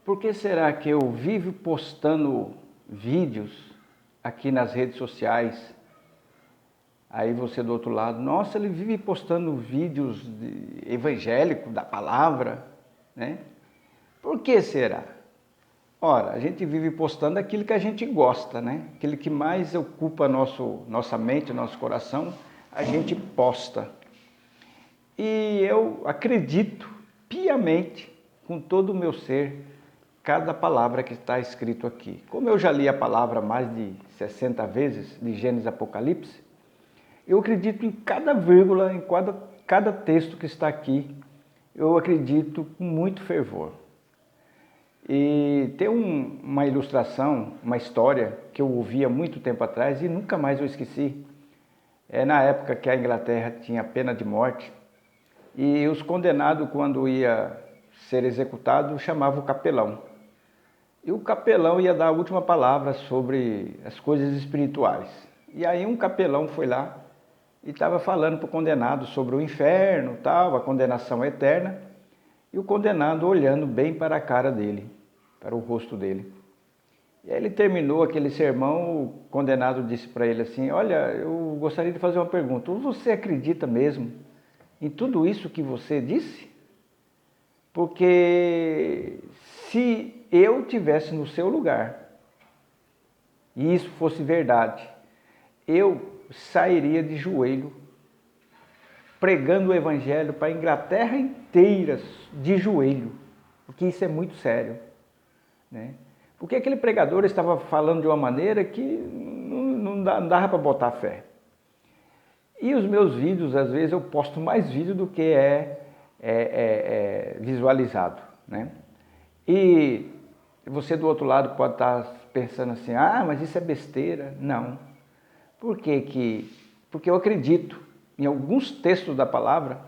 Por que será que eu vivo postando vídeos aqui nas redes sociais? Aí você do outro lado, nossa, ele vive postando vídeos evangélicos, da palavra, né? Por que será? Ora, a gente vive postando aquilo que a gente gosta, né? Aquilo que mais ocupa nossa mente, nosso coração, a gente posta. E eu acredito piamente, com todo o meu ser, cada palavra que está escrito aqui. Como eu já li a palavra mais de 60 vezes, de Gênesis e Apocalipse, eu acredito em cada vírgula, em cada texto que está aqui, eu acredito com muito fervor. E tem uma ilustração, uma história que eu ouvi há muito tempo atrás e nunca mais eu esqueci. É na época que a Inglaterra tinha pena de morte e os condenados, quando ia ser executado, chamavam o capelão. E o capelão ia dar a última palavra sobre as coisas espirituais. E aí um capelão foi lá e estava falando para o condenado sobre o inferno, tal, a condenação eterna, e o condenado olhando bem para a cara dele, para o rosto dele. E aí ele terminou aquele sermão, o condenado disse para ele assim, olha, eu gostaria de fazer uma pergunta, você acredita mesmo em tudo isso que você disse? Porque se eu tivesse no seu lugar, e isso fosse verdade, eu sairia de joelho, pregando o evangelho para a Inglaterra inteira, de joelho, porque isso é muito sério, né? Porque aquele pregador estava falando de uma maneira que não dava para botar fé. E os meus vídeos, às vezes, eu posto mais vídeo do que é visualizado, né? E você do outro lado pode estar pensando assim, ah, mas isso é besteira. Não. Por quê que? Porque eu acredito em alguns textos da palavra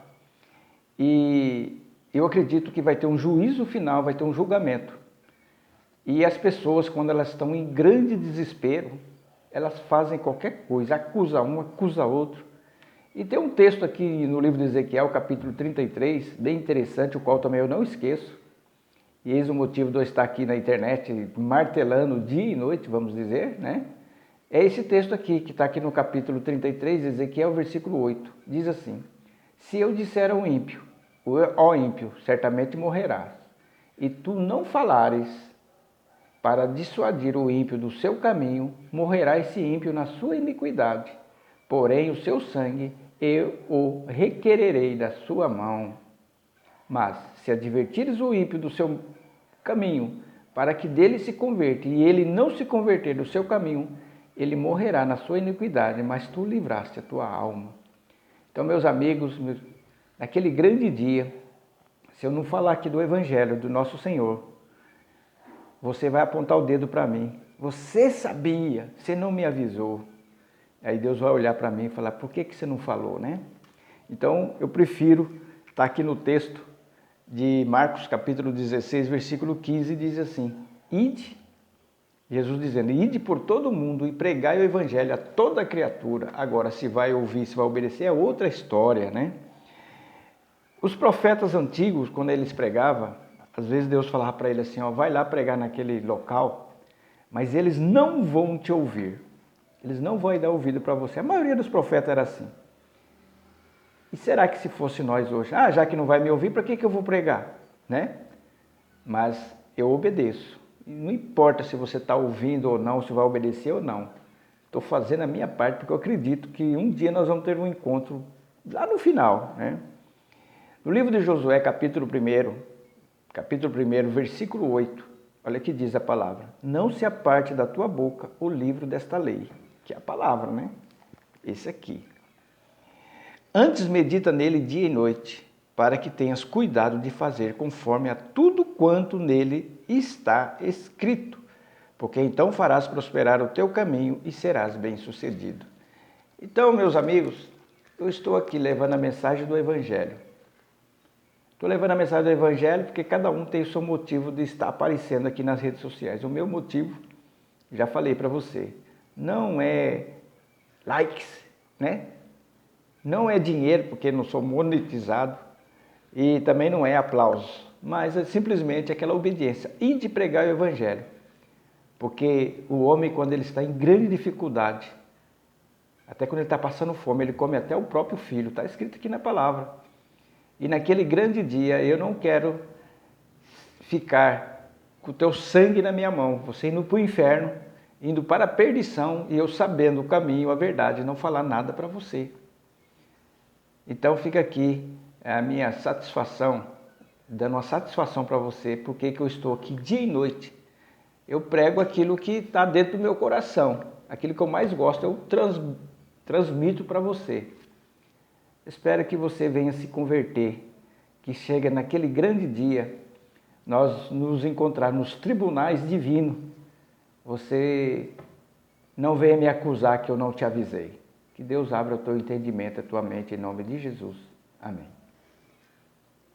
e eu acredito que vai ter um juízo final, vai ter um julgamento. E as pessoas, quando elas estão em grande desespero, elas fazem qualquer coisa, acusa um, acusa outro. E tem um texto aqui no livro de Ezequiel, capítulo 33, bem interessante, o qual também eu não esqueço. E eis o motivo de eu estar aqui na internet martelando dia e noite, vamos dizer, né? É esse texto aqui, que está aqui no capítulo 33, Ezequiel, versículo 8. Diz assim, se eu disser ao ímpio, ó ímpio, certamente morrerás, e tu não falares para dissuadir o ímpio do seu caminho, morrerá esse ímpio na sua iniquidade, porém o seu sangue eu o requererei da sua mão. Mas se advertires o ímpio do seu caminho, para que dele se converta, e ele não se converter do seu caminho, ele morrerá na sua iniquidade, mas tu livraste a tua alma. Então, meus amigos, naquele grande dia, se eu não falar aqui do Evangelho do nosso Senhor, você vai apontar o dedo para mim. Você sabia, você não me avisou. Aí Deus vai olhar para mim e falar, por que você não falou, né? Então, eu prefiro estar aqui no texto de Marcos, capítulo 16, versículo 15, diz assim, ide, Jesus dizendo, ide por todo mundo e pregai o evangelho a toda criatura. Agora, se vai ouvir, se vai obedecer, é outra história, né? Os profetas antigos, quando eles pregavam, às vezes Deus falava para ele assim, ó, vai lá pregar naquele local, mas eles não vão te ouvir. Eles não vão dar ouvido para você. A maioria dos profetas era assim. E será que se fosse nós hoje? Ah, já que não vai me ouvir, para que eu vou pregar? Né? Mas eu obedeço. E não importa se você está ouvindo ou não, se vai obedecer ou não. Estou fazendo a minha parte porque eu acredito que um dia nós vamos ter um encontro lá no final. Né? No livro de Josué, capítulo 1, versículo 8, olha que diz a palavra. Não se aparte da tua boca o livro desta lei, que é a palavra, né? Esse aqui. Antes medita nele dia e noite, para que tenhas cuidado de fazer conforme a tudo quanto nele está escrito, porque então farás prosperar o teu caminho e serás bem-sucedido. Então, meus amigos, eu estou aqui levando a mensagem do Evangelho. Estou levando a mensagem do Evangelho porque cada um tem o seu motivo de estar aparecendo aqui nas redes sociais. O meu motivo, já falei para você, não é likes, né? Não é dinheiro, porque não sou monetizado, e também não é aplauso. mas é simplesmente aquela obediência. E de pregar o Evangelho. Porque o homem, quando ele está em grande dificuldade, até quando ele está passando fome, ele come até o próprio filho. Está escrito aqui na palavra. E naquele grande dia, eu não quero ficar com o teu sangue na minha mão, você indo para o inferno, indo para a perdição, e eu sabendo o caminho, a verdade, não falar nada para você. Então fica aqui a minha satisfação, dando uma satisfação para você, porque que eu estou aqui dia e noite. Eu prego aquilo que está dentro do meu coração, aquilo que eu mais gosto, eu transmito para você. Espero que você venha se converter, que chegue naquele grande dia, nós nos encontrar nos tribunais divinos. Você não venha me acusar que eu não te avisei. Que Deus abra o teu entendimento, a tua mente, em nome de Jesus. Amém.